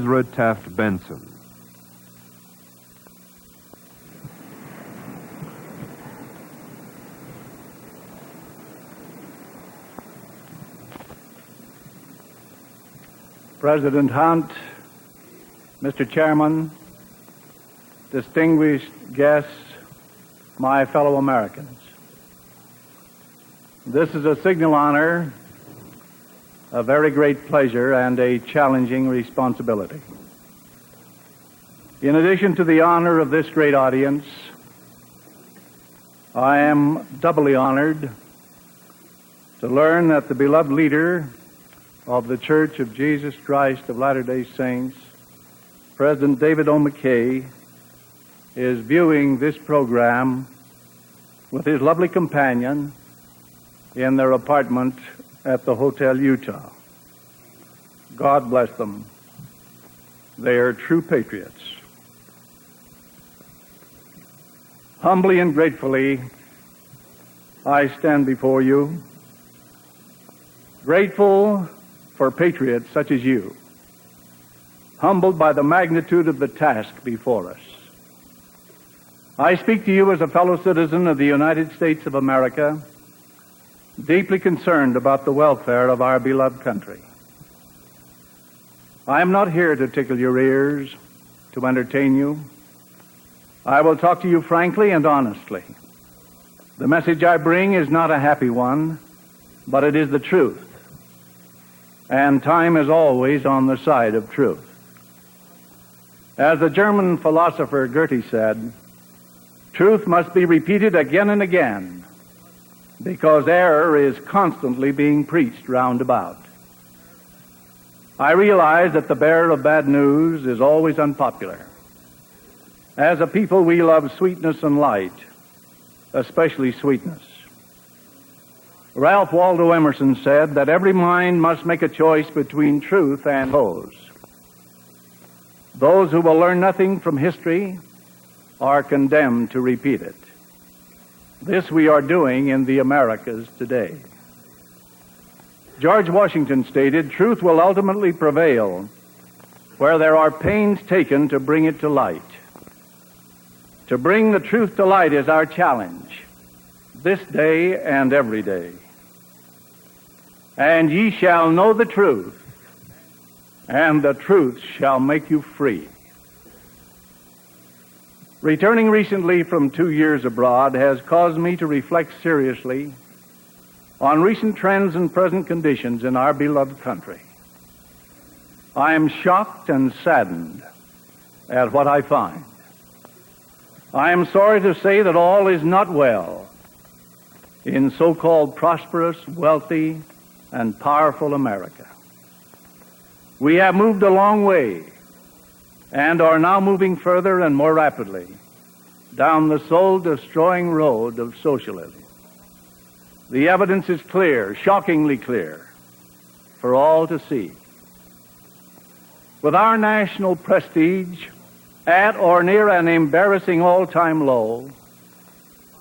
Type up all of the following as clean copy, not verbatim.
Ezra Taft Benson. President Hunt, Mr. Chairman, distinguished guests, my fellow Americans. This is a signal honor, a very great pleasure, and a challenging responsibility. In addition to the honor of this great audience, I am doubly honored to learn that the beloved leader of the Church of Jesus Christ of Latter-day Saints, President David O. McKay, is viewing this program with his lovely companion in their apartment at the Hotel Utah. God bless them. They are true patriots. Humbly and gratefully, I stand before you, grateful for patriots such as you, humbled by the magnitude of the task before us. I speak to you as a fellow citizen of the United States of America, deeply concerned about the welfare of our beloved country. I am not here to tickle your ears, to entertain you. I will talk to you frankly and honestly. The message I bring is not a happy one, but it is the truth. And time is always on the side of truth. As the German philosopher Goethe said, truth must be repeated again and again, because error is constantly being preached round about. I realize that the bearer of bad news is always unpopular. As a people, we love sweetness and light, especially sweetness. Ralph Waldo Emerson said that every mind must make a choice between truth and pose. Those who will learn nothing from history are condemned to repeat it. This we are doing in the Americas today. George Washington stated, "Truth will ultimately prevail where there are pains taken to bring it to light." To bring the truth to light is our challenge, this day and every day. And ye shall know the truth, and the truth shall make you free. Returning recently from 2 years abroad has caused me to reflect seriously on recent trends and present conditions in our beloved country. I am shocked and saddened at what I find. I am sorry to say that all is not well in so-called prosperous, wealthy, and powerful America. We have moved a long way and are now moving further and more rapidly down the soul-destroying road of socialism. The evidence is clear, shockingly clear, for all to see. With our national prestige at or near an embarrassing all-time low,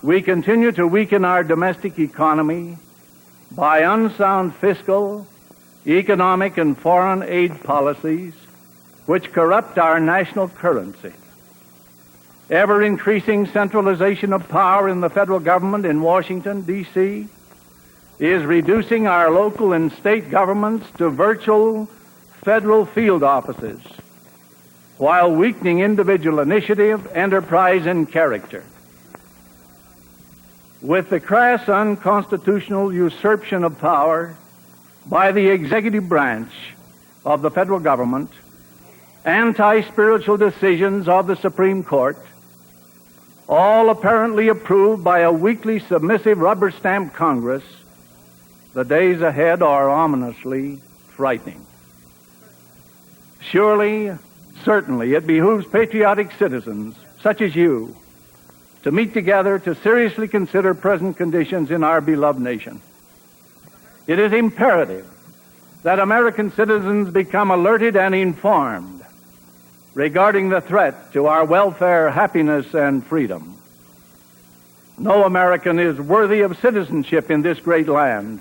we continue to weaken our domestic economy by unsound fiscal, economic, and foreign aid policies which corrupt our national currency. Ever-increasing centralization of power in the federal government in Washington, D.C., is reducing our local and state governments to virtual federal field offices, while weakening individual initiative, enterprise, and character. With the crass unconstitutional usurpation of power by the executive branch of the federal government, anti-spiritual decisions of the Supreme Court, all apparently approved by a weakly submissive rubber-stamped Congress, the days ahead are ominously frightening. Surely, certainly, it behooves patriotic citizens such as you to meet together to seriously consider present conditions in our beloved nation. It is imperative that American citizens become alerted and informed regarding the threat to our welfare, happiness, and freedom. No American is worthy of citizenship in this great land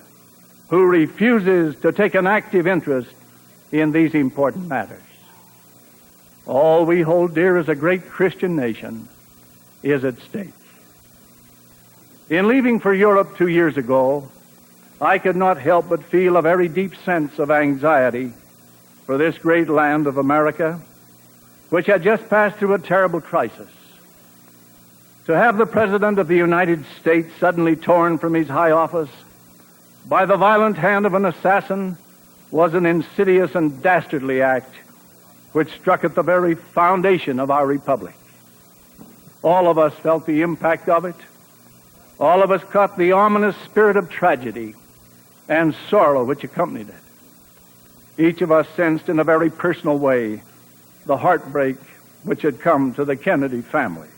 who refuses to take an active interest in these important matters. all we hold dear as a great Christian nation, is at stake. In leaving for Europe 2 years ago, I could not help but feel a very deep sense of anxiety for this great land of America, which had just passed through a terrible crisis. To have the President of the United States suddenly torn from his high office by the violent hand of an assassin was an insidious and dastardly act which struck at the very foundation of our republic. All of us felt the impact of it. All of us caught the ominous spirit of tragedy and sorrow which accompanied it. Each of us sensed in a very personal way the heartbreak which had come to the Kennedy family.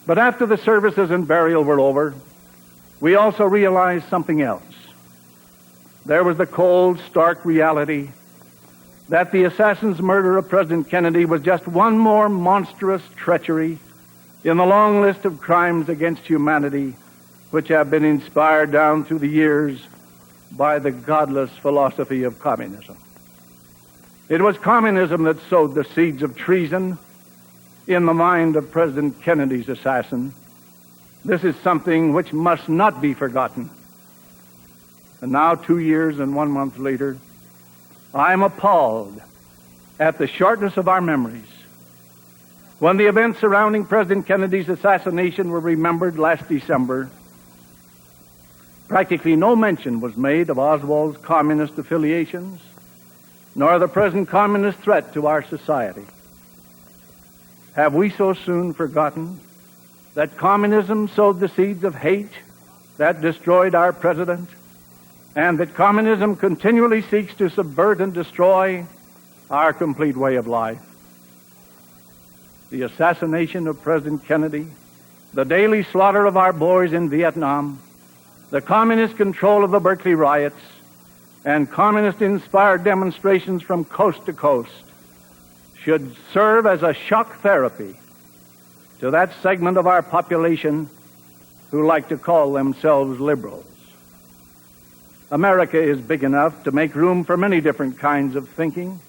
But after the services and burial were over, we also realized something else. There was the cold, stark reality that the assassin's murder of President Kennedy was just one more monstrous treachery in the long list of crimes against humanity which have been inspired down through the years by the godless philosophy of communism. It was communism that sowed the seeds of treason in the mind of President Kennedy's assassin. This is something which must not be forgotten. And now, 2 years and 1 month later, I am appalled at the shortness of our memories. When the events surrounding President Kennedy's assassination were remembered last December, practically no mention was made of Oswald's communist affiliations, nor the present communist threat to our society. Have we so soon forgotten that communism sowed the seeds of hate that destroyed our president, and that communism continually seeks to subvert and destroy our complete way of life? The assassination of President Kennedy, the daily slaughter of our boys in Vietnam, the communist control of the Berkeley riots, and communist-inspired demonstrations from coast to coast should serve as a shock therapy to that segment of our population who like to call themselves liberals. America is big enough to make room for many different kinds of thinking,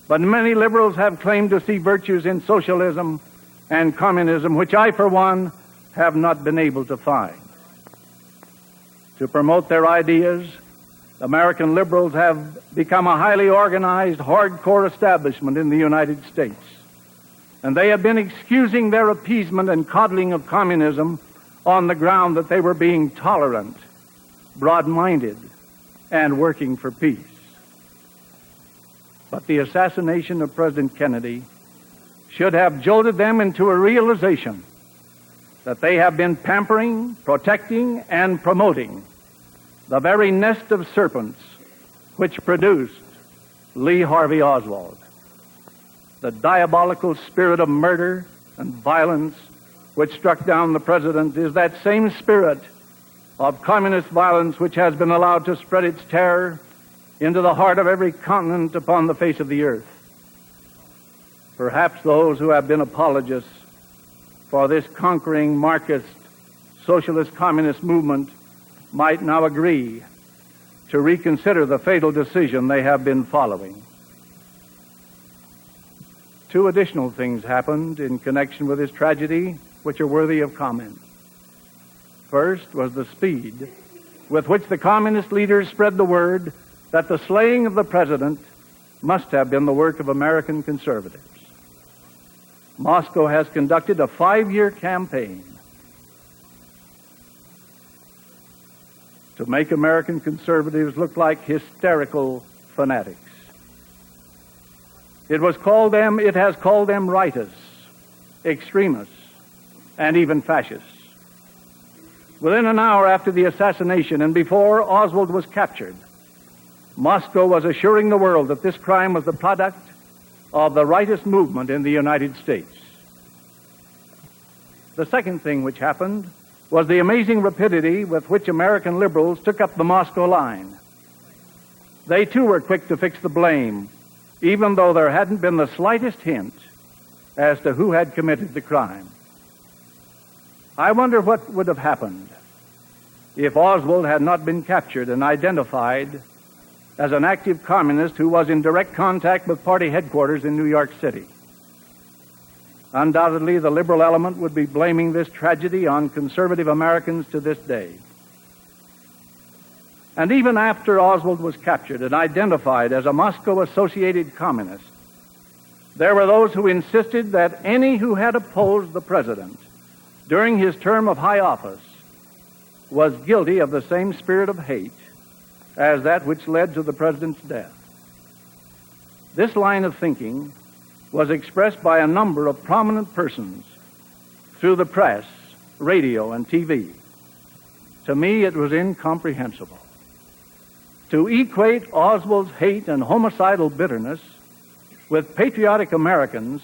but many liberals have claimed to see virtues in socialism and communism, which I, for one, have not been able to find. To promote their ideas, American liberals have become a highly organized, hardcore establishment in the United States. And they have been excusing their appeasement and coddling of communism on the ground that they were being tolerant, broad-minded, and working for peace. But the assassination of President Kennedy should have jolted them into a realization that they have been pampering, protecting, and promoting the very nest of serpents which produced Lee Harvey Oswald. The diabolical spirit of murder and violence which struck down the president is that same spirit of communist violence which has been allowed to spread its terror into the heart of every continent upon the face of the earth. Perhaps those who have been apologists for this conquering Marxist, socialist, communist movement might now agree to reconsider the fatal decision they have been following. Two additional things happened in connection with this tragedy which are worthy of comment. First was the speed with which the communist leaders spread the word that the slaying of the president must have been the work of American conservatives. Moscow has conducted a 5-year campaign to make American conservatives look like hysterical fanatics. It has called them rightists, extremists, and even fascists. Within an hour after the assassination and before Oswald was captured, Moscow was assuring the world that this crime was the product of the rightist movement in the United States. The second thing which happened was the amazing rapidity with which American liberals took up the Moscow line. They too were quick to fix the blame, even though there hadn't been the slightest hint as to who had committed the crime. I wonder what would have happened if Oswald had not been captured and identified as an active communist who was in direct contact with party headquarters in New York City. Undoubtedly, the liberal element would be blaming this tragedy on conservative Americans to this day. And even after Oswald was captured and identified as a Moscow-associated communist, there were those who insisted that any who had opposed the president during his term of high office was guilty of the same spirit of hate as that which led to the president's death. This line of thinking was expressed by a number of prominent persons through the press, radio, and TV. To me, it was incomprehensible. To equate Oswald's hate and homicidal bitterness with patriotic Americans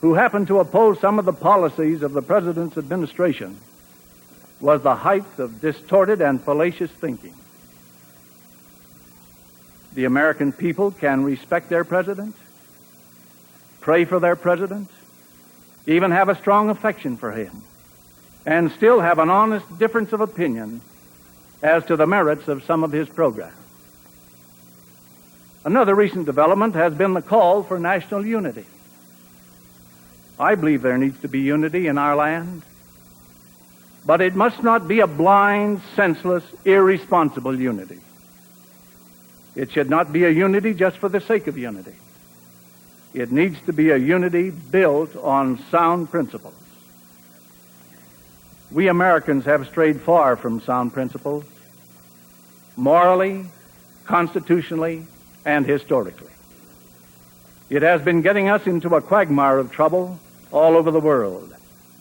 who happened to oppose some of the policies of the president's administration was the height of distorted and fallacious thinking. The American people can respect their president, pray for their president, even have a strong affection for him, and still have an honest difference of opinion as to the merits of some of his programs. Another recent development has been the call for national unity. I believe there needs to be unity in our land, but it must not be a blind, senseless, irresponsible unity. It should not be a unity just for the sake of unity. It needs to be a unity built on sound principles. We Americans have strayed far from sound principles, morally, constitutionally, and historically. It has been getting us into a quagmire of trouble all over the world,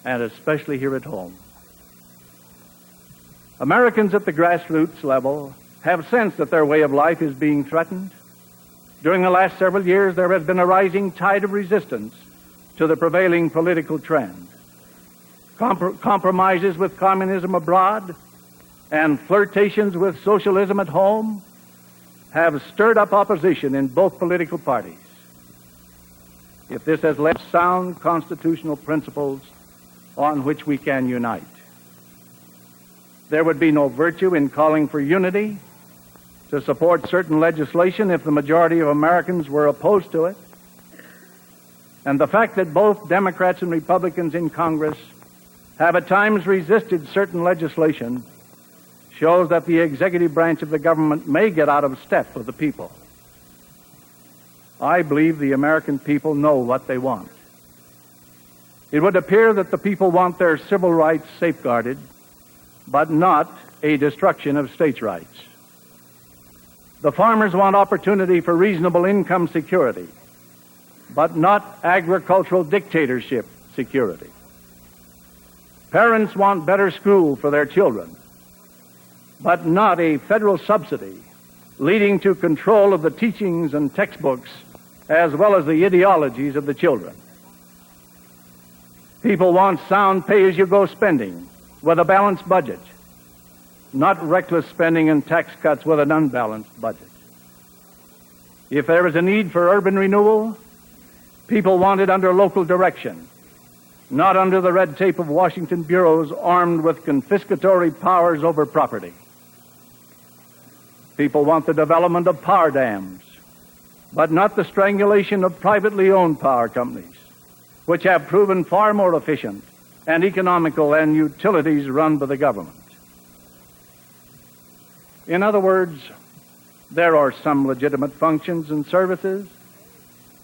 and especially here at home. Americans at the grassroots level have sensed that their way of life is being threatened. During the last several years, there has been a rising tide of resistance to the prevailing political trend. Compromises with communism abroad and flirtations with socialism at home have stirred up opposition in both political parties. If this has led to sound constitutional principles on which we can unite, there would be no virtue in calling for unity to support certain legislation if the majority of Americans were opposed to it. And the fact that both Democrats and Republicans in Congress have at times resisted certain legislation shows that the executive branch of the government may get out of step with the people. I believe the American people know what they want. It would appear that the people want their civil rights safeguarded, but not a destruction of states' rights. The farmers want opportunity for reasonable income security, but not agricultural dictatorship security. Parents want better school for their children, but not a federal subsidy leading to control of the teachings and textbooks as well as the ideologies of the children. People want sound pay-as-you-go spending with a balanced budget, not reckless spending and tax cuts with an unbalanced budget. If there is a need for urban renewal, people want it under local direction, not under the red tape of Washington bureaus armed with confiscatory powers over property. People want the development of power dams, but not the strangulation of privately owned power companies, which have proven far more efficient and economical than utilities run by the government. In other words, there are some legitimate functions and services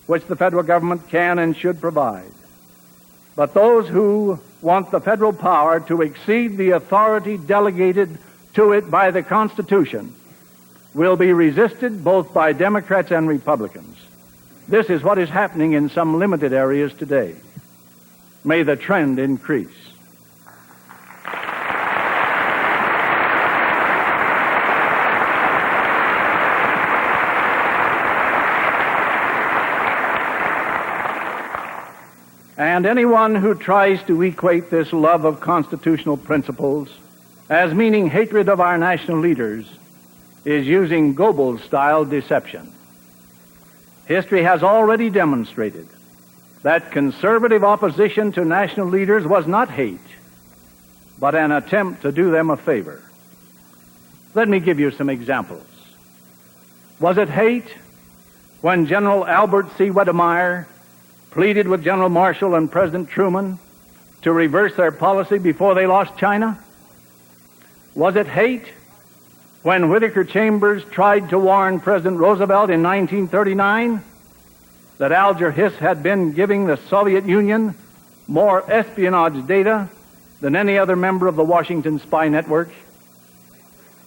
which the federal government can and should provide. But those who want the federal power to exceed the authority delegated to it by the Constitution will be resisted both by Democrats and Republicans. This is what is happening in some limited areas today. May the trend increase. And anyone who tries to equate this love of constitutional principles as meaning hatred of our national leaders is using Goebbels-style deception. History has already demonstrated that conservative opposition to national leaders was not hate, but an attempt to do them a favor. Let me give you some examples. Was it hate when General Albert C. Wedemeyer pleaded with General Marshall and President Truman to reverse their policy before they lost China? Was it hate when Whittaker Chambers tried to warn President Roosevelt in 1939 that Alger Hiss had been giving the Soviet Union more espionage data than any other member of the Washington spy network?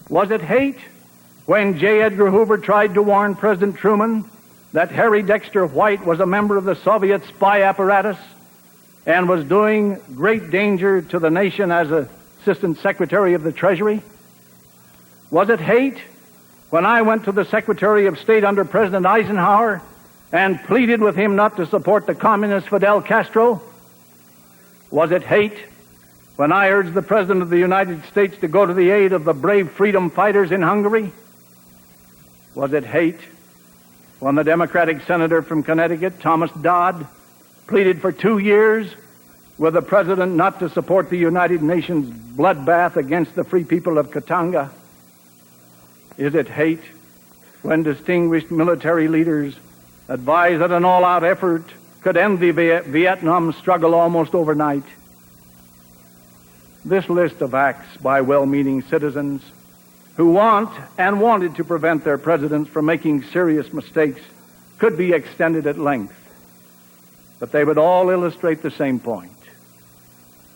Was it hate when J. Edgar Hoover tried to warn President Truman that Harry Dexter White was a member of the Soviet spy apparatus and was doing great danger to the nation as Assistant Secretary of the Treasury? Was it hate when I went to the Secretary of State under President Eisenhower and pleaded with him not to support the communist Fidel Castro? Was it hate when I urged the President of the United States to go to the aid of the brave freedom fighters in Hungary? Was it hate when the Democratic senator from Connecticut, Thomas Dodd, pleaded for 2 years with the President not to support the United Nations bloodbath against the free people of Katanga? Is it hate when distinguished military leaders advised that an all-out effort could end the Vietnam struggle almost overnight? This list of acts by well-meaning citizens who want and wanted to prevent their presidents from making serious mistakes could be extended at length, but they would all illustrate the same point.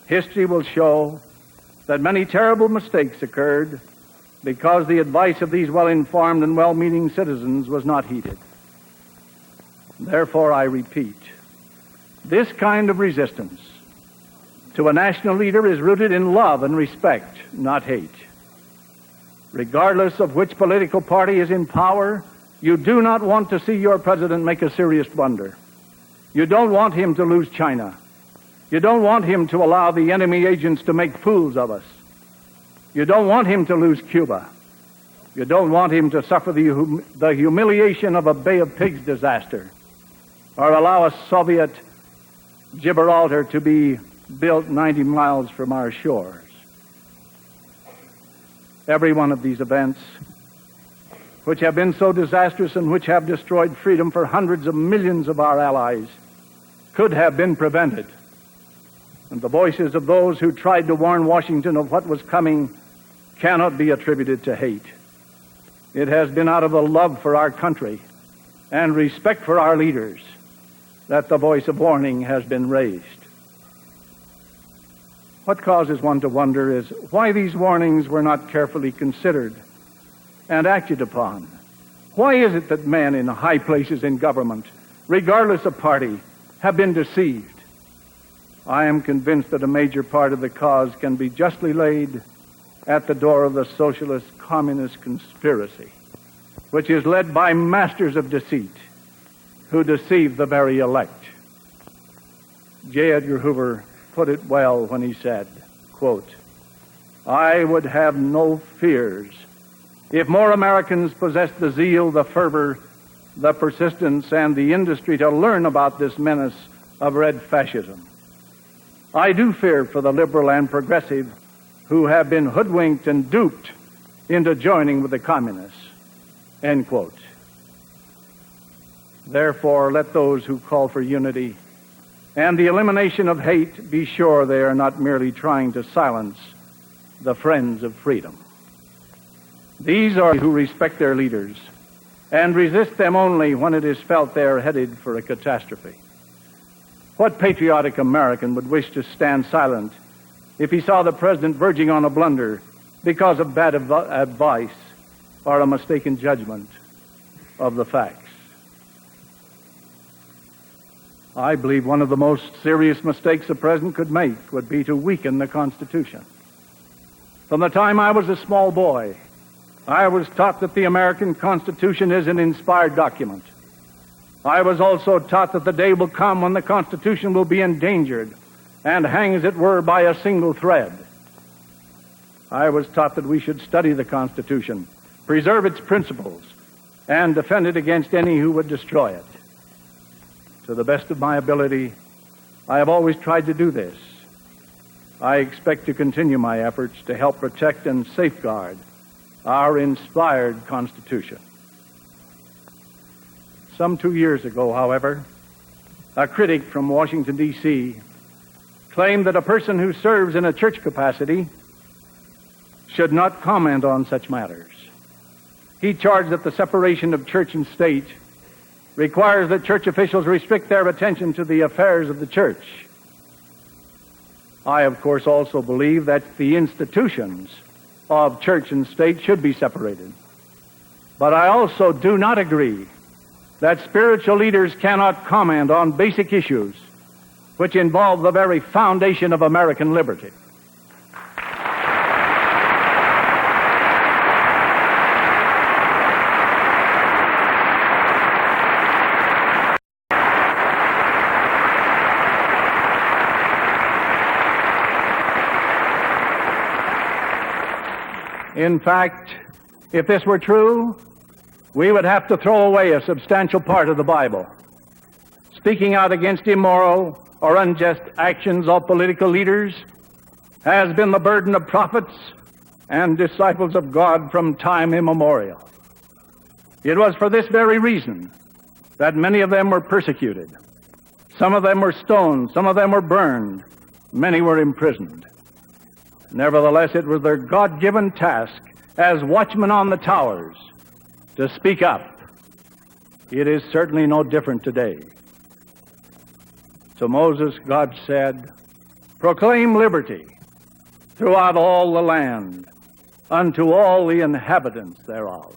History will show that many terrible mistakes occurred because the advice of these well-informed and well-meaning citizens was not heeded. Therefore, I repeat, this kind of resistance to a national leader is rooted in love and respect, not hate. Regardless of which political party is in power, you do not want to see your president make a serious blunder. You don't want him to lose China. You don't want him to allow the enemy agents to make fools of us. You don't want him to lose Cuba. You don't want him to suffer the humiliation of a Bay of Pigs disaster, or allow a Soviet Gibraltar to be built 90 miles from our shores. Every one of these events, which have been so disastrous and which have destroyed freedom for hundreds of millions of our allies, could have been prevented. And the voices of those who tried to warn Washington of what was coming cannot be attributed to hate. It has been out of a love for our country and respect for our leaders that the voice of warning has been raised. What causes one to wonder is why these warnings were not carefully considered and acted upon. Why is it that men in high places in government, regardless of party, have been deceived? I am convinced that a major part of the cause can be justly laid at the door of the socialist-communist conspiracy, which is led by masters of deceit who deceive the very elect. J. Edgar Hoover put it well when he said, quote, "I would have no fears if more Americans possessed the zeal, the fervor, the persistence, and the industry to learn about this menace of red fascism. I do fear for the liberal and progressive who have been hoodwinked and duped into joining with the communists." End quote. Therefore, let those who call for unity and the elimination of hate be sure they are not merely trying to silence the friends of freedom. These are who respect their leaders and resist them only when it is felt they are headed for a catastrophe. What patriotic American would wish to stand silent if he saw the president verging on a blunder because of bad advice or a mistaken judgment of the facts? I believe one of the most serious mistakes a president could make would be to weaken the Constitution. From the time I was a small boy, I was taught that the American Constitution is an inspired document. I was also taught that the day will come when the Constitution will be endangered and hang, as it were, by a single thread. I was taught that we should study the Constitution, preserve its principles, and defend it against any who would destroy it. To the best of my ability, I have always tried to do this. I expect to continue my efforts to help protect and safeguard our inspired Constitution. Some 2 years ago, however, a critic from Washington, D.C., claimed that a person who serves in a church capacity should not comment on such matters. He charged that the separation of church and state requires that church officials restrict their attention to the affairs of the church. I, of course, also believe that the institutions of church and state should be separated. But I also do not agree that spiritual leaders cannot comment on basic issues which involve the very foundation of American liberty. In fact, if this were true, we would have to throw away a substantial part of the Bible. Speaking out against immoral or unjust actions of political leaders has been the burden of prophets and disciples of God from time immemorial. It was for this very reason that many of them were persecuted. Some of them were stoned, some of them were burned, many were imprisoned. Nevertheless, it was their God-given task as watchmen on the towers to speak up. It is certainly no different today. To Moses, God said, "Proclaim liberty throughout all the land, unto all the inhabitants thereof."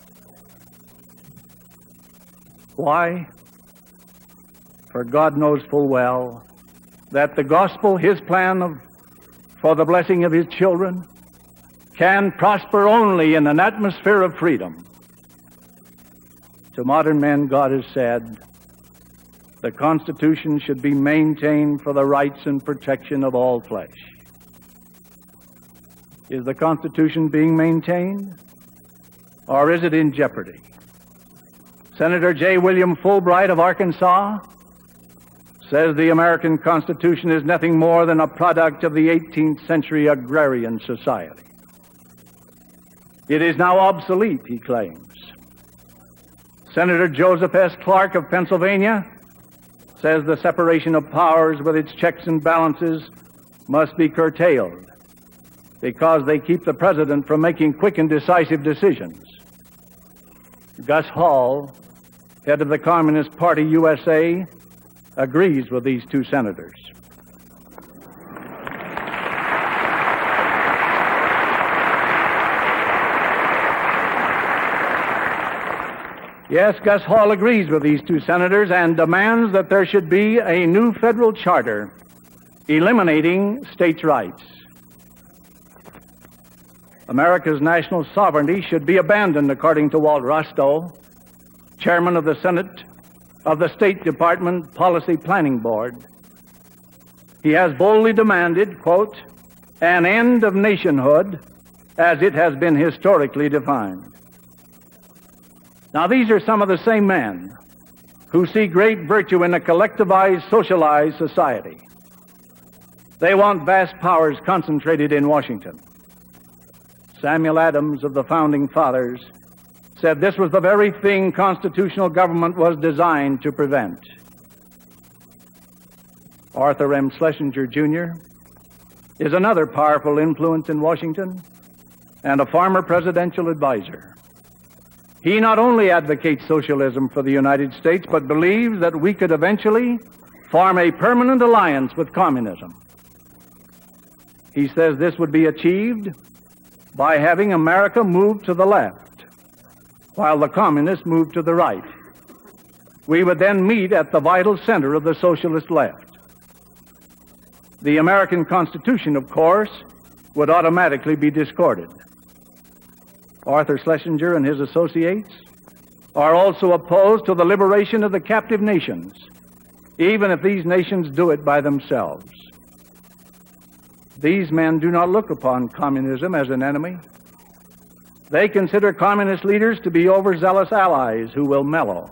Why? For God knows full well that the gospel, his plan for the blessing of his children, can prosper only in an atmosphere of freedom. To modern men, God has said, the Constitution should be maintained for the rights and protection of all flesh. Is the Constitution being maintained, or is it in jeopardy? Senator J. William Fulbright of Arkansas says the American Constitution is nothing more than a product of the 18th century agrarian society. It is now obsolete, he claims. Senator Joseph S. Clark of Pennsylvania says the separation of powers with its checks and balances must be curtailed because they keep the president from making quick and decisive decisions. Gus Hall, head of the Communist Party USA, agrees with these two senators. Yes, Gus Hall agrees with these two senators and demands that there should be a new federal charter eliminating states' rights. America's national sovereignty should be abandoned, according to Walt Rostow, chairman of the Senate of the State Department Policy Planning Board. He has boldly demanded, quote, "an end of nationhood as it has been historically defined." Now, these are some of the same men who see great virtue in a collectivized, socialized society. They want vast powers concentrated in Washington. Samuel Adams of the Founding Fathers said this was the very thing constitutional government was designed to prevent. Arthur M. Schlesinger, Jr. is another powerful influence in Washington and a former presidential advisor. He not only advocates socialism for the United States, but believes that we could eventually form a permanent alliance with communism. He says this would be achieved by having America move to the left, while the communists move to the right. We would then meet at the vital center of the socialist left. The American Constitution, of course, would automatically be discarded. Arthur Schlesinger and his associates are also opposed to the liberation of the captive nations, even if these nations do it by themselves. These men do not look upon communism as an enemy. They consider communist leaders to be overzealous allies who will mellow.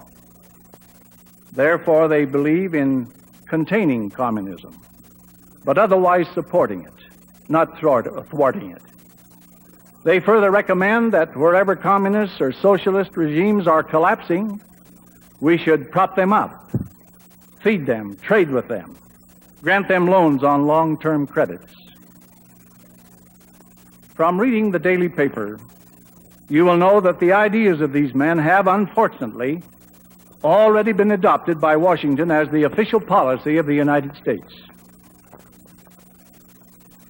Therefore, they believe in containing communism, but otherwise supporting it, not thwarting it. They further recommend that wherever communist or socialist regimes are collapsing, We should prop them up, feed them, trade with them, grant them loans on long-term credits. From reading the daily paper, you will know that the ideas of these men have, unfortunately, already been adopted by Washington as the official policy of the United States.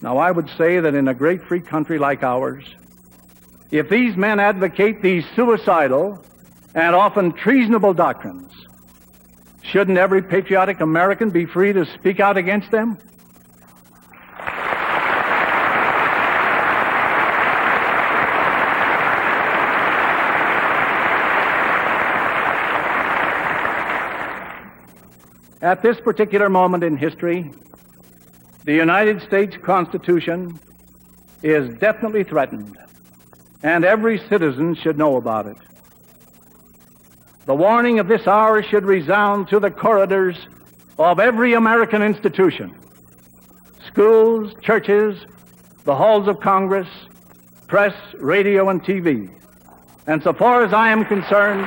Now, I would say that in a great free country like ours, if these men advocate these suicidal and often treasonable doctrines, shouldn't every patriotic American be free to speak out against them? At this particular moment in history, the United States Constitution is definitely threatened, and every citizen should know about it. The warning of this hour should resound through the corridors of every American institution: schools, churches, the halls of Congress, press, radio, and TV. And so far as I am concerned,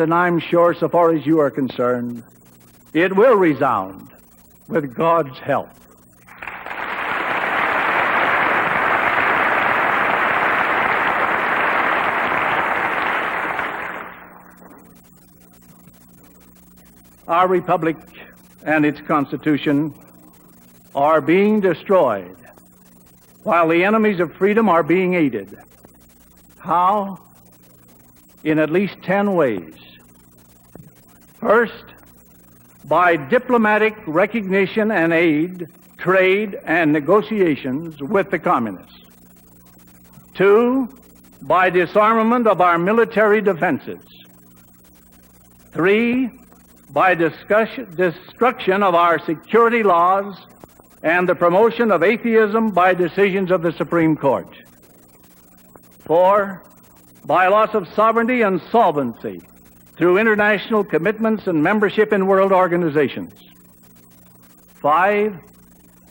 and I'm sure so far as you are concerned, it will resound with God's help. Our republic and its Constitution are being destroyed, while the enemies of freedom are being aided. How? In at least 10 ways. First, by diplomatic recognition and aid, trade, and negotiations with the communists. 2, by disarmament of our military defenses. 3, by destruction of our security laws and the promotion of atheism by decisions of the Supreme Court. 4, by loss of sovereignty and solvency through international commitments and membership in world organizations. 5,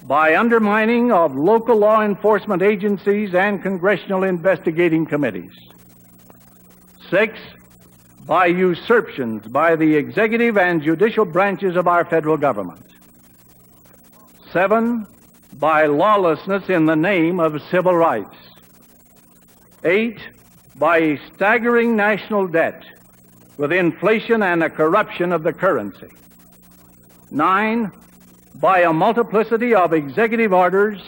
by undermining of local law enforcement agencies and congressional investigating committees. 6, by usurpations by the executive and judicial branches of our federal government. 7, by lawlessness in the name of civil rights. 8, by a staggering national debt with inflation and a corruption of the currency. 9, by a multiplicity of executive orders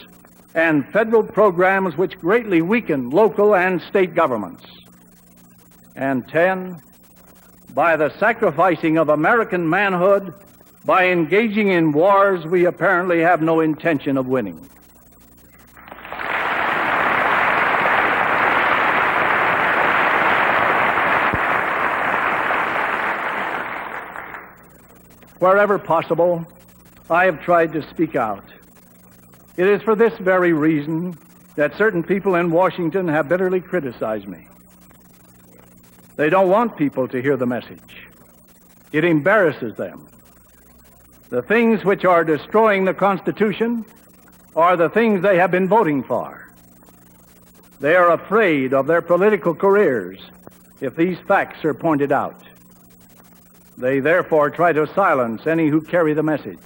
and federal programs which greatly weaken local and state governments. And 10, by the sacrificing of American manhood by engaging in wars we apparently have no intention of winning. Wherever possible, I have tried to speak out. It is for this very reason that certain people in Washington have bitterly criticized me. They don't want people to hear the message. It embarrasses them. The things which are destroying the Constitution are the things they have been voting for. They are afraid of their political careers if these facts are pointed out. They therefore try to silence any who carry the message.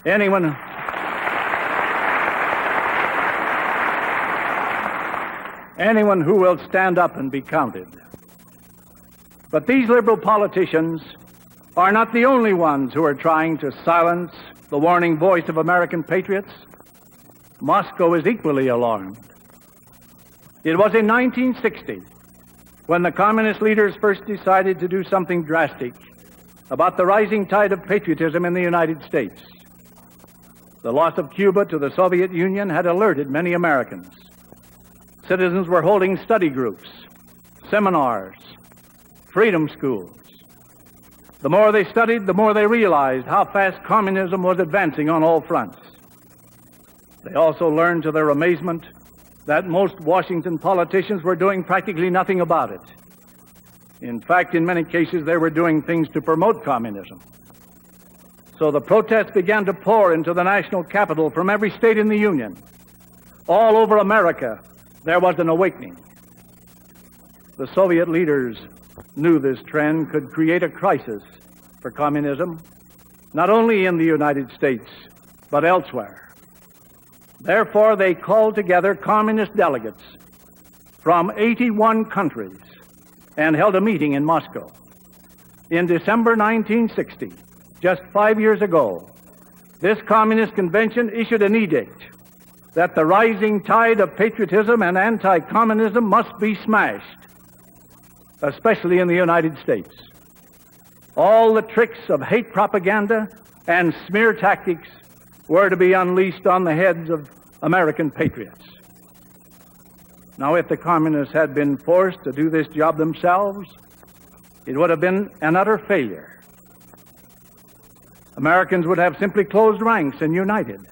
Anyone who will stand up and be counted. But these liberal politicians are not the only ones who are trying to silence the warning voice of American patriots. Moscow is equally alarmed. It was in 1960 when the communist leaders first decided to do something drastic about the rising tide of patriotism in the United States. The loss of Cuba to the Soviet Union had alerted many Americans. Citizens were holding study groups, seminars, freedom schools. The more they studied, the more they realized how fast communism was advancing on all fronts. They also learned to their amazement that most Washington politicians were doing practically nothing about it. In fact, in many cases, they were doing things to promote communism. So the protests began to pour into the national capital from every state in the Union. All over America, there was an awakening. The Soviet leaders knew this trend could create a crisis for communism, not only in the United States, but elsewhere. Therefore, they called together communist delegates from 81 countries and held a meeting in Moscow. In December 1960, just 5 years ago, this communist convention issued an edict that the rising tide of patriotism and anti-communism must be smashed, especially in the United States. All the tricks of hate propaganda and smear tactics were to be unleashed on the heads of American patriots. Now, if the communists had been forced to do this job themselves, it would have been an utter failure. Americans would have simply closed ranks and united.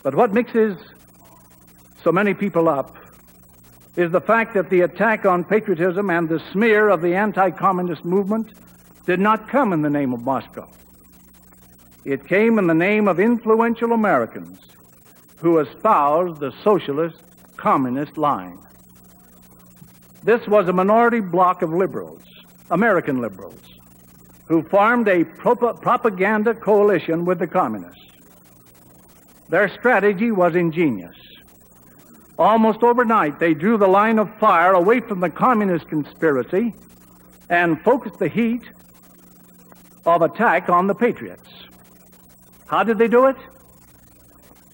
But what mixes so many people up is the fact that the attack on patriotism and the smear of the anti-communist movement did not come in the name of Moscow. It came in the name of influential Americans who espoused the socialist communist line. This was a minority bloc of liberals, American liberals, who formed a propaganda coalition with the communists. Their strategy was ingenious. Almost overnight, they drew the line of fire away from the communist conspiracy and focused the heat of attack on the patriots. How did they do it?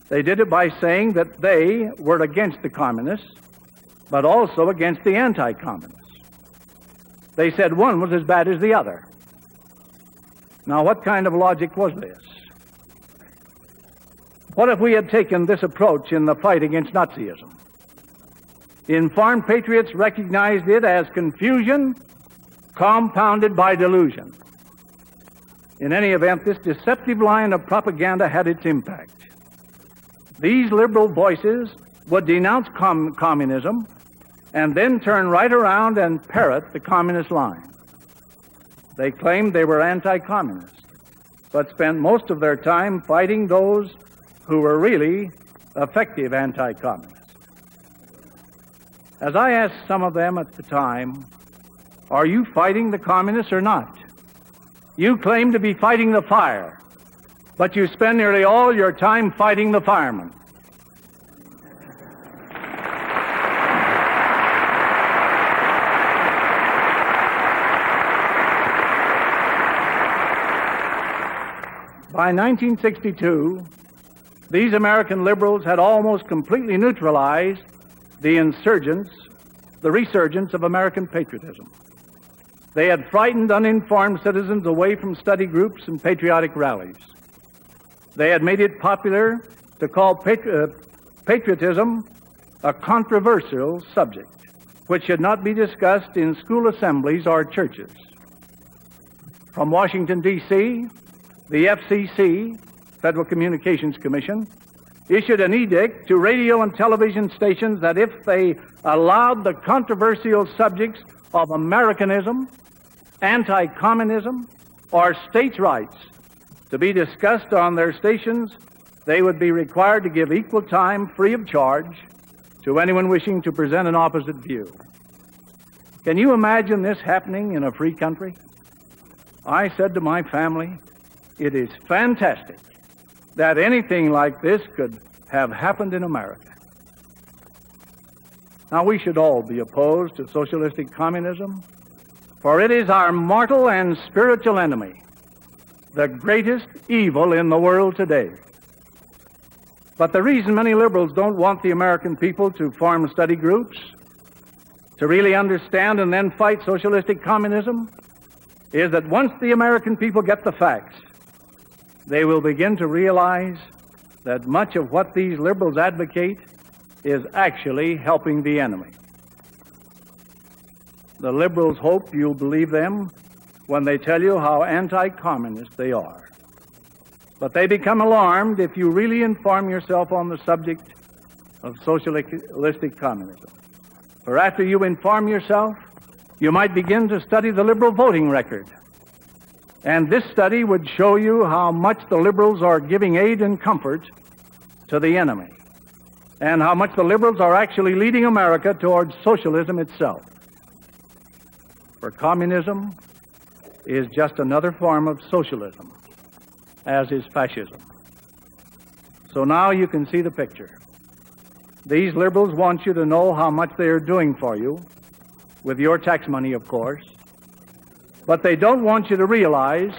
They did it by saying that they were against the communists, but also against the anti-communists. They said one was as bad as the other. Now, what kind of logic was this? What if we had taken this approach in the fight against Nazism? Informed patriots recognized it as confusion compounded by delusion. In any event, this deceptive line of propaganda had its impact. These liberal voices would denounce communism and then turn right around and parrot the communist line. They claimed they were anti-communist, but spent most of their time fighting those who were really effective anti-communists. As I asked some of them at the time, "Are you fighting the communists or not? You claim to be fighting the fire, but you spend nearly all your time fighting the firemen." By 1962, these American liberals had almost completely neutralized the resurgence of American patriotism. They had frightened uninformed citizens away from study groups and patriotic rallies. They had made it popular to call patriotism a controversial subject, which should not be discussed in school assemblies or churches. From Washington, D.C., the FCC, Federal Communications Commission, issued an edict to radio and television stations that if they allowed the controversial subjects of Americanism, anti-communism, or states' rights to be discussed on their stations, they would be required to give equal time free of charge to anyone wishing to present an opposite view. Can you imagine this happening in a free country? I said to my family, "It is fantastic that anything like this could have happened in America." Now, we should all be opposed to socialistic communism, for it is our mortal and spiritual enemy, the greatest evil in the world today. But the reason many liberals don't want the American people to form study groups, to really understand and then fight socialistic communism, is that once the American people get the facts, they will begin to realize that much of what these liberals advocate is actually helping the enemy. The liberals hope you'll believe them when they tell you how anti-communist they are. But they become alarmed if you really inform yourself on the subject of socialistic communism. For after you inform yourself, you might begin to study the liberal voting record. And this study would show you how much the liberals are giving aid and comfort to the enemy. and how much the liberals are actually leading America towards socialism itself. For communism is just another form of socialism, as is fascism. So now you can see the picture. These liberals want you to know how much they are doing for you, with your tax money, of course, but they don't want you to realize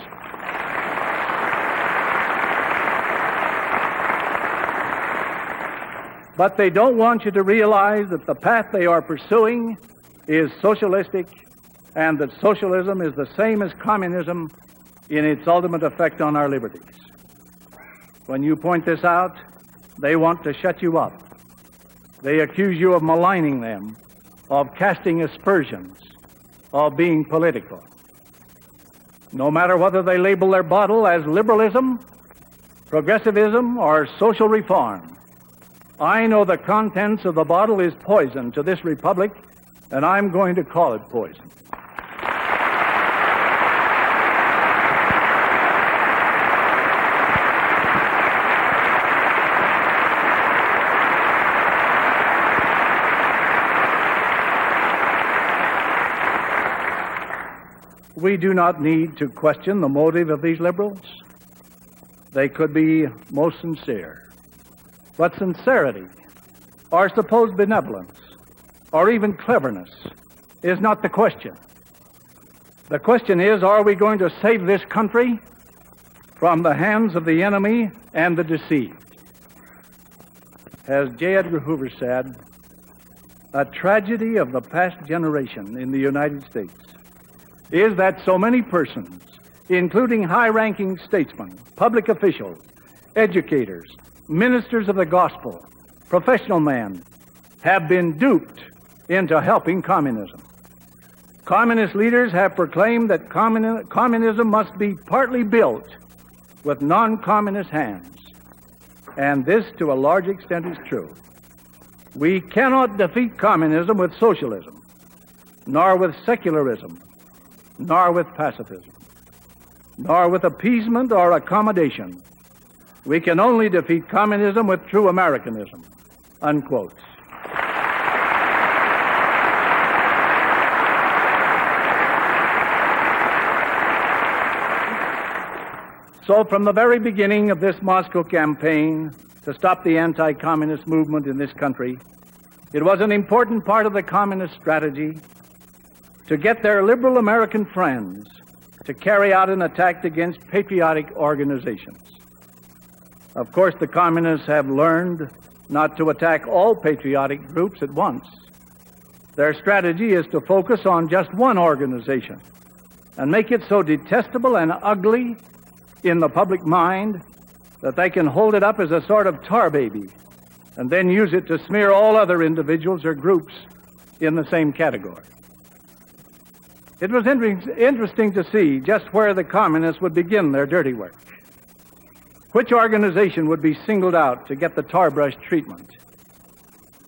that the path they are pursuing is socialistic, and that socialism is the same as communism in its ultimate effect on our liberties. When you point this out, they want to shut you up. They accuse you of maligning them, of casting aspersions, of being political. No matter whether they label their bottle as liberalism, progressivism, or social reform, I know the contents of the bottle is poison to this republic, and I'm going to call it poison. We do not need to question the motive of these liberals. They could be most sincere. But sincerity, or supposed benevolence, or even cleverness, is not the question. The question is, are we going to save this country from the hands of the enemy and the deceived? As J. Edgar Hoover said, a tragedy of the past generation in the United States is that so many persons, including high-ranking statesmen, public officials, educators, ministers of the gospel, professional men, have been duped into helping communism. Communist leaders have proclaimed that communism must be partly built with non-communist hands, and this to a large extent is true. We cannot defeat communism with socialism, nor with secularism, nor with pacifism, nor with appeasement or accommodation. We can only defeat communism with true Americanism, unquote. So from the very beginning of this Moscow campaign to stop the anti-communist movement in this country, it was an important part of the communist strategy to get their liberal American friends to carry out an attack against patriotic organizations. Of course, the communists have learned not to attack all patriotic groups at once. Their strategy is to focus on just one organization and make it so detestable and ugly in the public mind that they can hold it up as a sort of tar baby and then use it to smear all other individuals or groups in the same category. It was interesting to see just where the communists would begin their dirty work. Which organization would be singled out to get the tar brush treatment?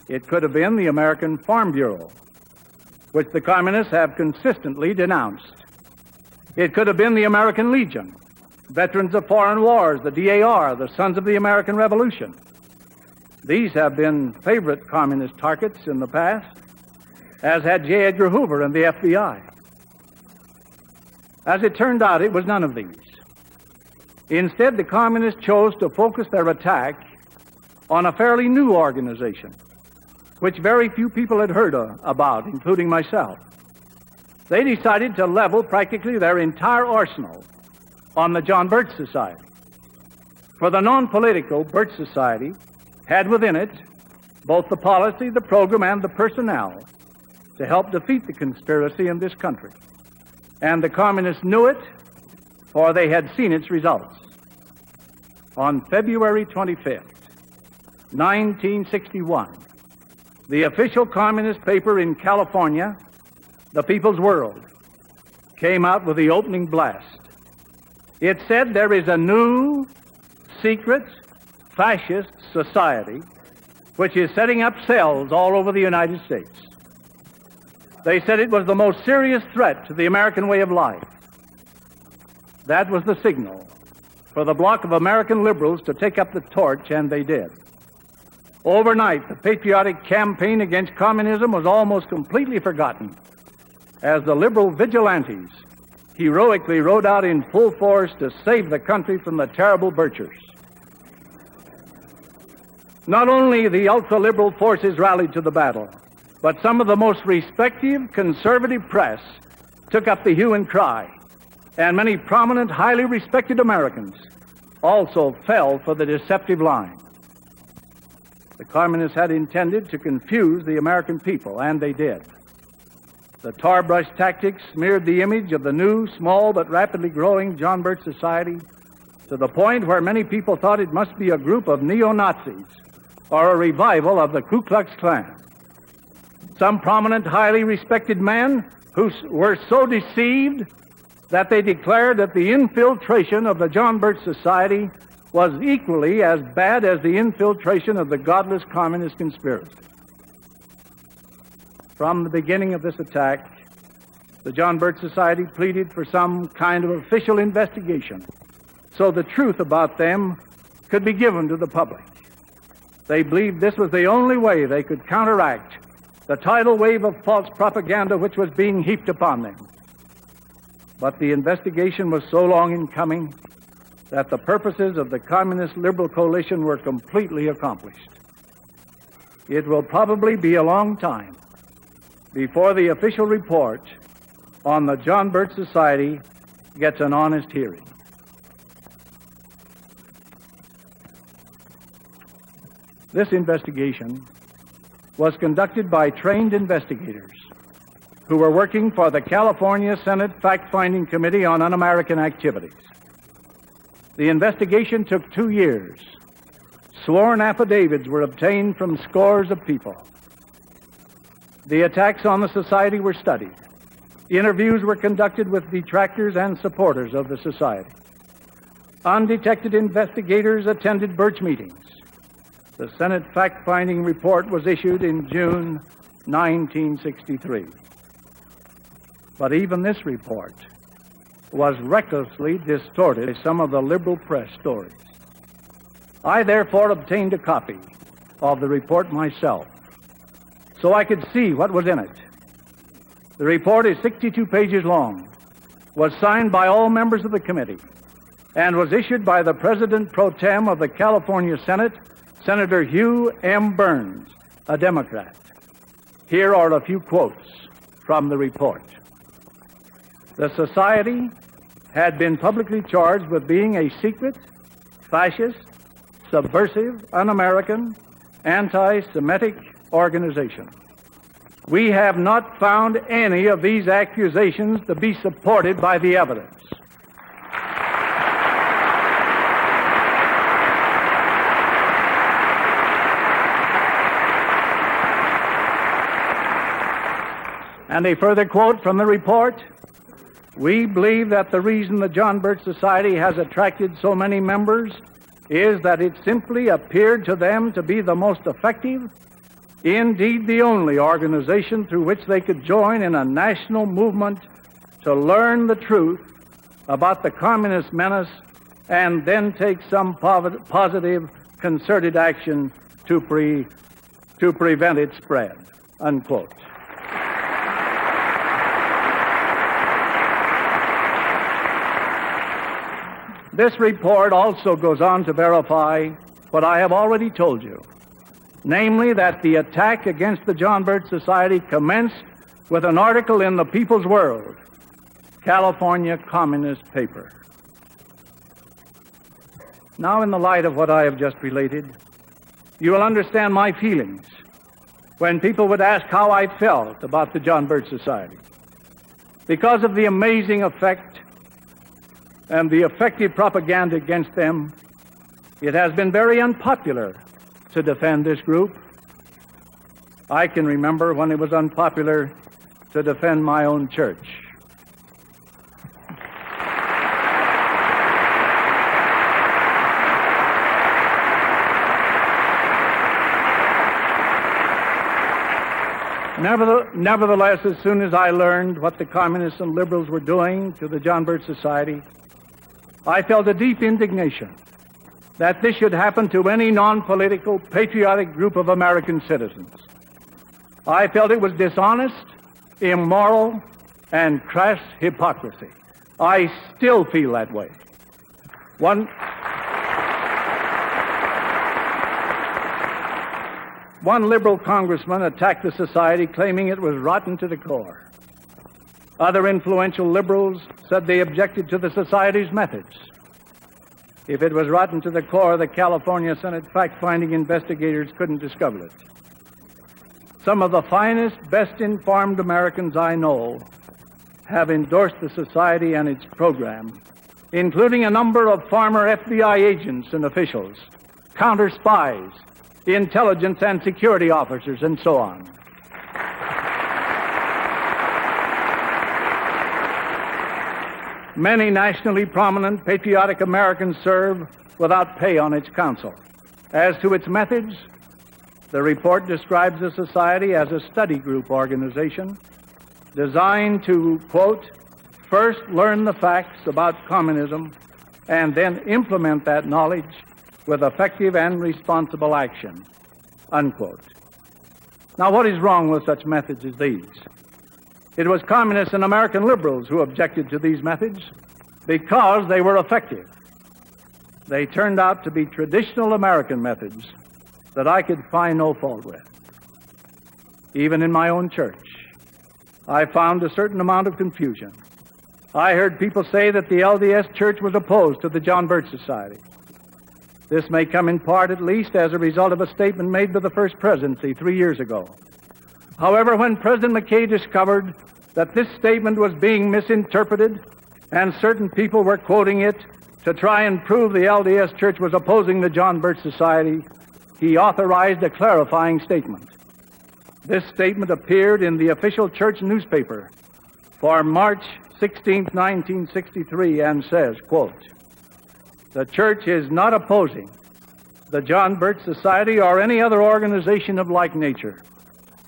It could have been the American Farm Bureau, which the communists have consistently denounced. It could have been the American Legion, Veterans of Foreign Wars, the DAR, the Sons of the American Revolution. These have been favorite communist targets in the past, as had J. Edgar Hoover and the FBI. As it turned out, it was none of these. Instead, the communists chose to focus their attack on a fairly new organization, which very few people had heard about, including myself. They decided to level practically their entire arsenal on the John Birch Society. For the non-political Birch Society had within it both the policy, the program, and the personnel to help defeat the conspiracy in this country. And the communists knew it, for they had seen its results. On February 25th, 1961, the official communist paper in California, The People's World, came out with the opening blast. It said there is a new, secret, fascist society which is setting up cells all over the United States. They said it was the most serious threat to the American way of life. That was the signal for the bloc of American liberals to take up the torch, and they did. Overnight, the patriotic campaign against communism was almost completely forgotten as the liberal vigilantes heroically rode out in full force to save the country from the terrible butchers. Not only the ultra-liberal forces rallied to the battle, but some of the most respected conservative press took up the hue and cry, and many prominent, highly respected Americans also fell for the deceptive line. The communists had intended to confuse the American people, and they did. The tar brush tactics smeared the image of the new, small, but rapidly growing John Birch Society to the point where many people thought it must be a group of neo-Nazis or a revival of the Ku Klux Klan. Some prominent, highly respected men who were so deceived that they declared that the infiltration of the John Birch Society was equally as bad as the infiltration of the godless communist conspiracy. From the beginning of this attack, the John Birch Society pleaded for some kind of official investigation so the truth about them could be given to the public. They believed this was the only way they could counteract the tidal wave of false propaganda which was being heaped upon them. But the investigation was so long in coming that the purposes of the Communist Liberal Coalition were completely accomplished. It will probably be a long time before the official report on the John Birch Society gets an honest hearing. This investigation was conducted by trained investigators who were working for the California Senate Fact-Finding Committee on Un-American Activities. The investigation took 2 years. Sworn affidavits were obtained from scores of people. The attacks on the society were studied. Interviews were conducted with detractors and supporters of the society. Undetected investigators attended Birch meetings. The Senate fact-finding report was issued in June 1963. But even this report was recklessly distorted by some of the liberal press stories. I therefore obtained a copy of the report myself so I could see what was in it. The report is 62 pages long, was signed by all members of the committee, and was issued by the President pro tem of the California Senate, Senator Hugh M. Burns, a Democrat. Here are a few quotes from the report. The society had been publicly charged with being a secret, fascist, subversive, un-American, anti-Semitic organization. We have not found any of these accusations to be supported by the evidence. And a further quote from the report: we believe that the reason the John Birch Society has attracted so many members is that it simply appeared to them to be the most effective, indeed the only organization through which they could join in a national movement to learn the truth about the communist menace and then take some positive, concerted action to prevent its spread, unquote. This report also goes on to verify what I have already told you, namely that the attack against the John Birch Society commenced with an article in the People's World, California Communist paper. Now, in the light of what I have just related, you will understand my feelings when people would ask how I felt about the John Birch Society. Because of the amazing effect and the effective propaganda against them, it has been very unpopular to defend this group. I can remember when it was unpopular to defend my own church. Nevertheless, as soon as I learned what the communists and liberals were doing to the John Birch Society, I felt a deep indignation that this should happen to any non-political, patriotic group of American citizens. I felt it was dishonest, immoral, and crass hypocrisy. I still feel that way. One liberal congressman attacked the society, claiming it was rotten to the core. Other influential liberals said they objected to the society's methods. If it was rotten to the core, the California Senate fact-finding investigators couldn't discover it. Some of the finest, best-informed Americans I know have endorsed the society and its program, including a number of former FBI agents and officials, counter spies, intelligence and security officers, and so on. Many nationally prominent, patriotic Americans serve without pay on its council. As to its methods, the report describes the society as a study group organization designed to, quote, first learn the facts about communism and then implement that knowledge with effective and responsible action, unquote. Now, what is wrong with such methods as these? It was communists and American liberals who objected to these methods because they were effective. They turned out to be traditional American methods that I could find no fault with. Even in my own church, I found a certain amount of confusion. I heard people say that the LDS Church was opposed to the John Birch Society. This may come in part, at least, as a result of a statement made by the first presidency 3 years ago. However, when President McKay discovered that this statement was being misinterpreted and certain people were quoting it to try and prove the LDS Church was opposing the John Birch Society, he authorized a clarifying statement. This statement appeared in the official church newspaper for March 16, 1963, and says, quote, the church is not opposing the John Birch Society or any other organization of like nature,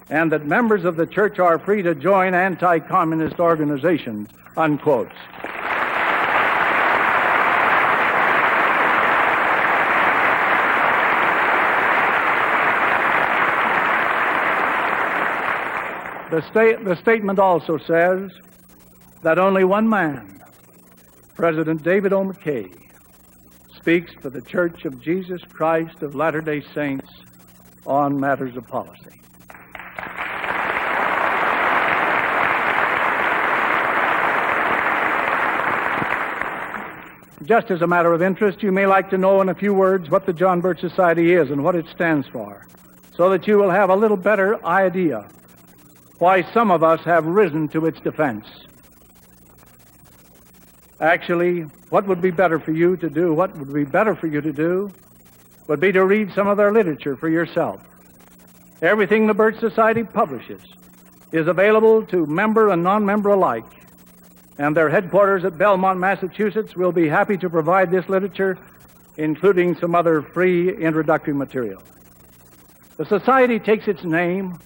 and that members of the church are free to join anti-communist organizations, unquote. The statement also says that only one man, President David O. McKay, speaks for the Church of Jesus Christ of Latter-day Saints on matters of policy. Just as a matter of interest, you may like to know in a few words what the John Birch Society is and what it stands for, so that you will have a little better idea why some of us have risen to its defense. Actually, what would be better for you to do would be to read some of their literature for yourself. Everything the Birch Society publishes is available to member and non-member alike, and their headquarters at Belmont, Massachusetts, will be happy to provide this literature, including some other free introductory material. The Society takes its name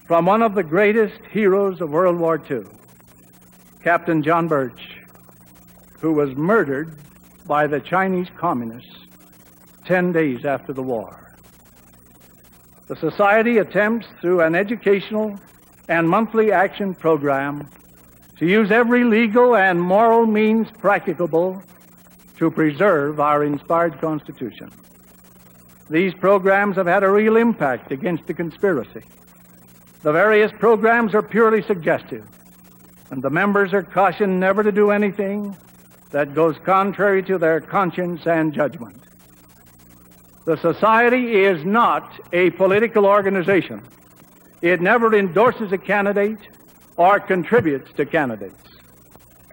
from one of the greatest heroes of World War II, Captain John Birch, who was murdered by the Chinese communists 10 days after the war. The Society attempts, through an educational and monthly action program, to use every legal and moral means practicable to preserve our inspired Constitution. These programs have had a real impact against the conspiracy. The various programs are purely suggestive, and the members are cautioned never to do anything that goes contrary to their conscience and judgment. The Society is not a political organization. It never endorses a candidate or contributes to candidates.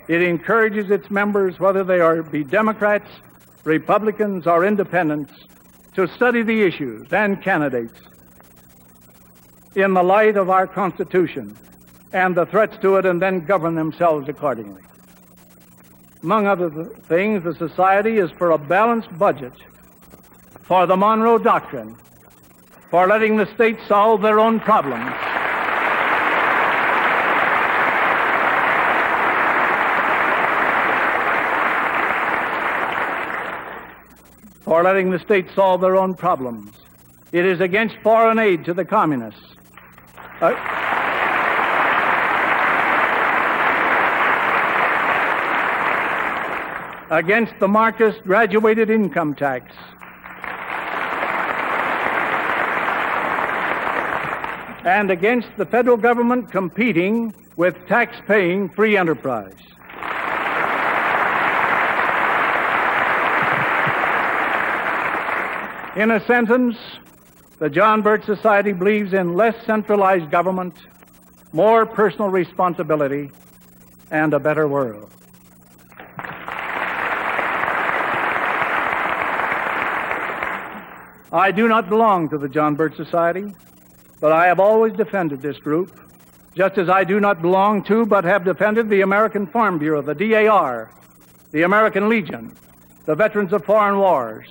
It encourages its members, whether they be Democrats, Republicans, or independents, to study the issues and candidates in the light of our Constitution and the threats to it, and then govern themselves accordingly. Among other things, the Society is for a balanced budget, for the Monroe Doctrine, for letting the states solve their own problems, for letting the states solve their own problems. It is against foreign aid to the communists. Against the Marxist graduated income tax. And against the federal government competing with tax-paying free enterprise. In a sentence, the John Birch Society believes in less centralized government, more personal responsibility, and a better world. I do not belong to the John Birch Society, but I have always defended this group, just as I do not belong to but have defended the American Farm Bureau, the DAR, the American Legion, the Veterans of Foreign Wars,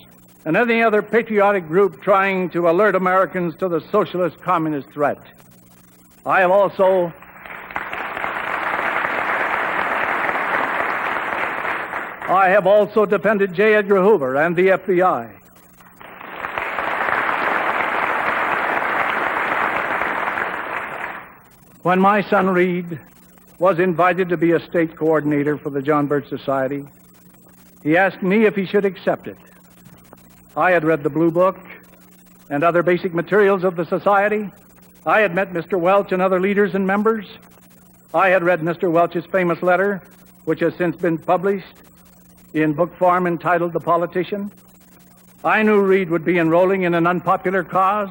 and any other patriotic group trying to alert Americans to the socialist communist threat. I have also defended J. Edgar Hoover and the FBI. When my son Reed was invited to be a state coordinator for the John Birch Society, he asked me if he should accept it. I had read the Blue Book and other basic materials of the Society. I had met Mr. Welch and other leaders and members. I had read Mr. Welch's famous letter, which has since been published in book form entitled The Politician. I knew Reed would be enrolling in an unpopular cause.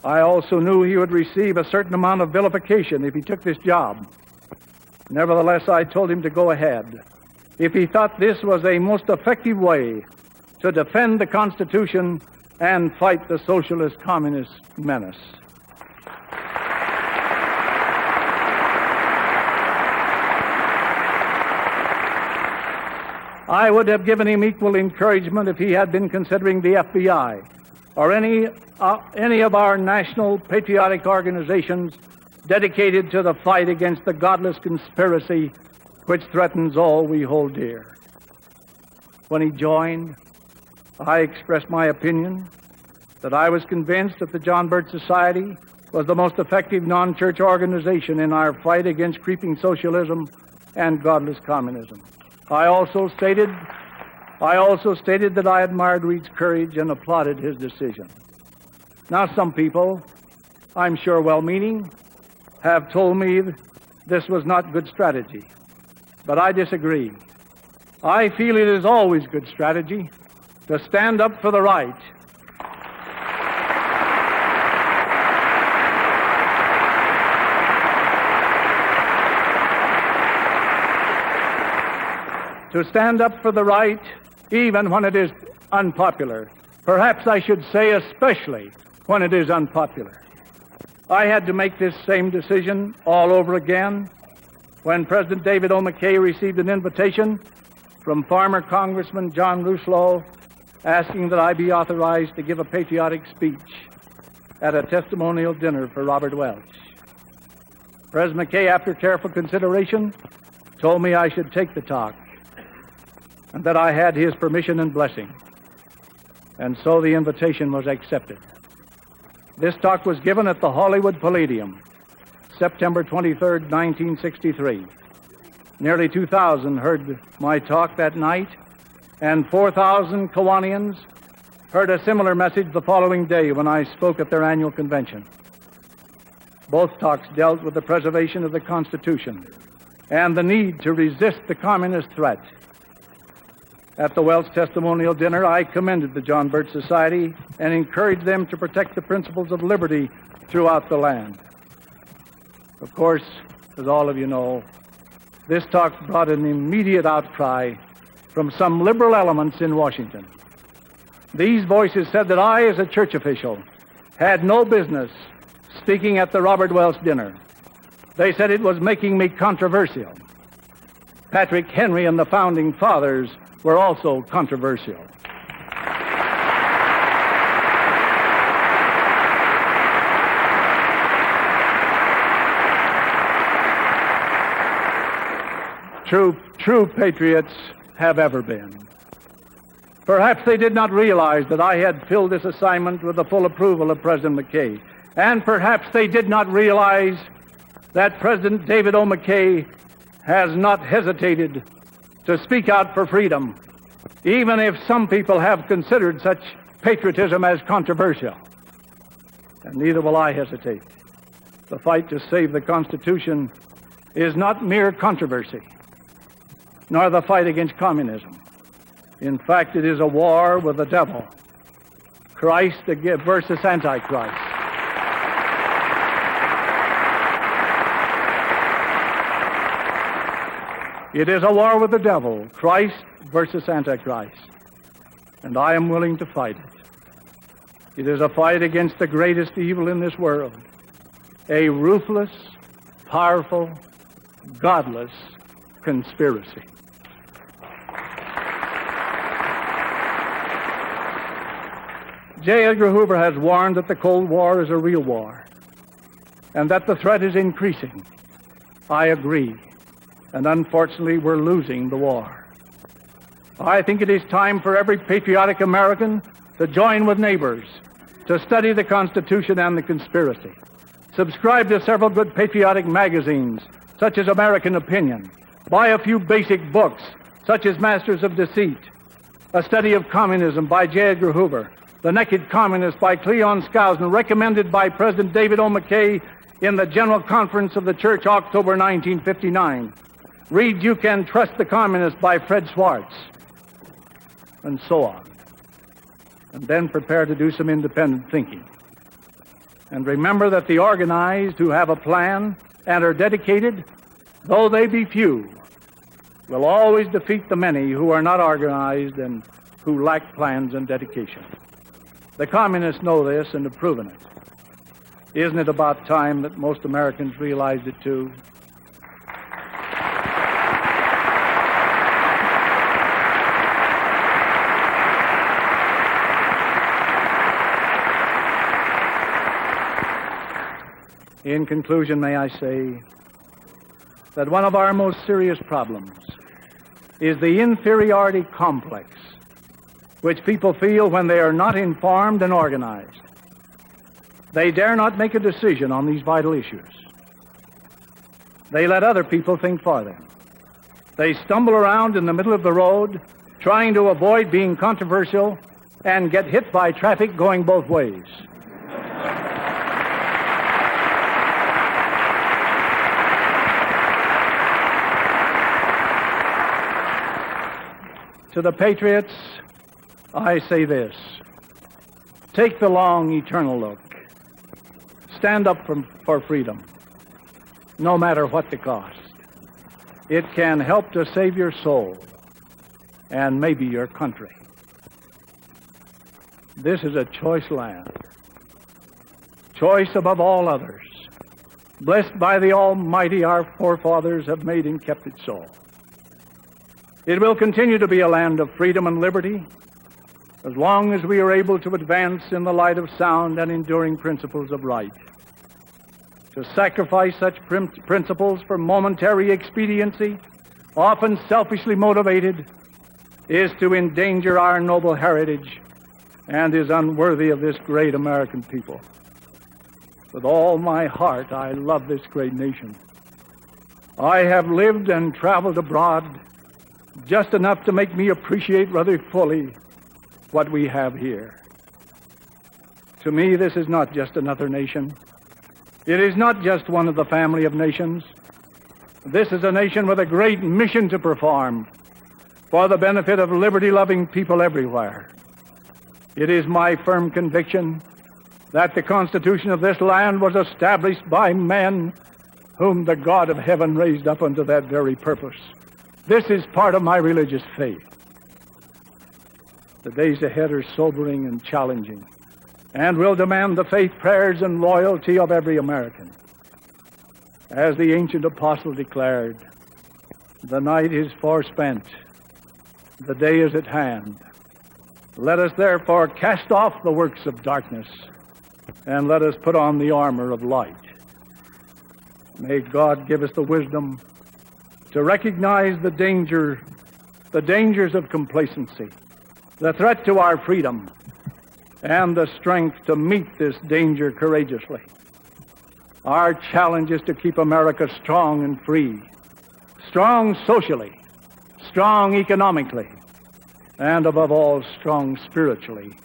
I also knew he would receive a certain amount of vilification if he took this job. Nevertheless, I told him to go ahead if he thought this was a most effective way to defend the Constitution and fight the socialist communist menace. I would have given him equal encouragement if he had been considering the FBI or any of our national patriotic organizations dedicated to the fight against the godless conspiracy which threatens all we hold dear. When he joined, I expressed my opinion that I was convinced that the John Birch Society was the most effective non-church organization in our fight against creeping socialism and godless communism. I also stated that I admired Reed's courage and applauded his decision. Now, some people, I'm sure well-meaning, have told me this was not good strategy, but I disagree. I feel it is always good strategy to stand up for the right. To stand up for the right, even when it is unpopular. Perhaps I should say especially when it is unpopular. I had to make this same decision all over again when President David O. McKay received an invitation from former Congressman John Rousseau asking that I be authorized to give a patriotic speech at a testimonial dinner for Robert Welch. President McKay, after careful consideration, told me I should take the talk and that I had his permission and blessing. And so the invitation was accepted. This talk was given at the Hollywood Palladium, September 23rd, 1963. Nearly 2,000 heard my talk that night, and 4,000 Kiwanians heard a similar message the following day when I spoke at their annual convention. Both talks dealt with the preservation of the Constitution and the need to resist the communist threat. At the Welch testimonial dinner, I commended the John Birch Society and encouraged them to protect the principles of liberty throughout the land. Of course, as all of you know, this talk brought an immediate outcry from some liberal elements in Washington. These voices said that I, as a church official, had no business speaking at the Robert Welch dinner. They said it was making me controversial. Patrick Henry and the Founding Fathers were also controversial. True patriots have ever been. Perhaps they did not realize that I had filled this assignment with the full approval of President McKay. And perhaps they did not realize that President David O. McKay has not hesitated to speak out for freedom, even if some people have considered such patriotism as controversial. And neither will I hesitate. The fight to save the Constitution is not mere controversy, nor the fight against communism. In fact, it is a war with the devil, Christ versus Antichrist. It is a war with the devil, Christ versus Antichrist, and I am willing to fight it. It is a fight against the greatest evil in this world, a ruthless, powerful, godless conspiracy. J. Edgar Hoover has warned that the Cold War is a real war and that the threat is increasing. I agree, and unfortunately we're losing the war. I think it is time for every patriotic American to join with neighbors to study the Constitution and the conspiracy. Subscribe to several good patriotic magazines, such as American Opinion. Buy a few basic books, such as Masters of Deceit, A Study of Communism by J. Edgar Hoover, The Naked Communist by Cleon Skousen, recommended by President David O. McKay in the General Conference of the Church, October 1959. Read You Can Trust the Communist by Fred Schwartz, and so on. And then prepare to do some independent thinking. And remember that the organized who have a plan and are dedicated, though they be few, will always defeat the many who are not organized and who lack plans and dedication. The communists know this and have proven it. Isn't it about time that most Americans realized it too? In conclusion, may I say that one of our most serious problems is the inferiority complex which people feel when they are not informed and organized. They dare not make a decision on these vital issues. They let other people think for them. They stumble around in the middle of the road trying to avoid being controversial and get hit by traffic going both ways. To the patriots, I say this: take the long, eternal look. Stand up for freedom, no matter what the cost. It can help to save your soul and maybe your country. This is a choice land, choice above all others. Blessed by the Almighty, our forefathers have made and kept it so. It will continue to be a land of freedom and liberty as long as we are able to advance in the light of sound and enduring principles of right. To sacrifice such principles for momentary expediency, often selfishly motivated, is to endanger our noble heritage and is unworthy of this great American people. With all my heart, I love this great nation. I have lived and traveled abroad just enough to make me appreciate rather fully what we have here. To me, this is not just another nation. It is not just one of the family of nations. This is a nation with a great mission to perform for the benefit of liberty-loving people everywhere. It is my firm conviction that the Constitution of this land was established by men whom the God of heaven raised up unto that very purpose. This is part of my religious faith. The days ahead are sobering and challenging, and will demand the faith, prayers, and loyalty of every American. As the ancient apostle declared, the night is forespent, the day is at hand. Let us therefore cast off the works of darkness, and let us put on the armor of light. May God give us the wisdom to recognize the dangers of complacency the threat to our freedom, and the strength to meet this danger courageously. Our challenge is to keep America strong and free, strong socially, strong economically, and above all, strong spiritually,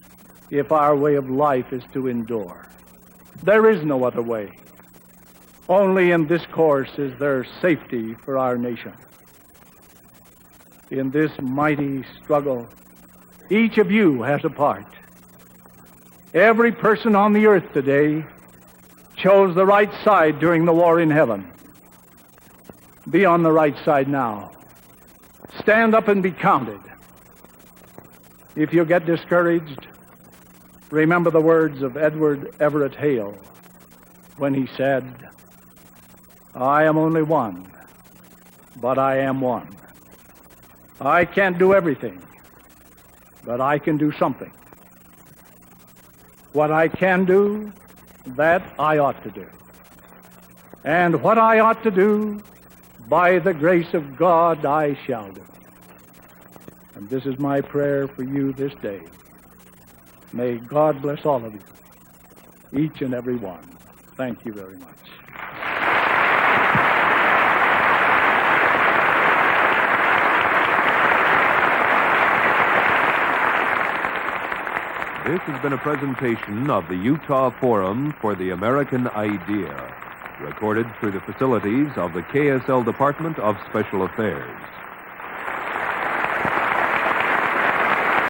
if our way of life is to endure. There is no other way. Only in this course is there safety for our nation. In this mighty struggle, each of you has a part. Every person on the earth today chose the right side during the war in heaven. Be on the right side now. Stand up and be counted. If you get discouraged, remember the words of Edward Everett Hale when he said, "I am only one, but I am one. I can't do everything, but I can do something. What I can do, that I ought to do. And what I ought to do, by the grace of God, I shall do." And this is my prayer for you this day. May God bless all of you, each and every one. Thank you very much. This has been a presentation of the Utah Forum for the American Idea, recorded through the facilities of the KSL Department of Special Affairs.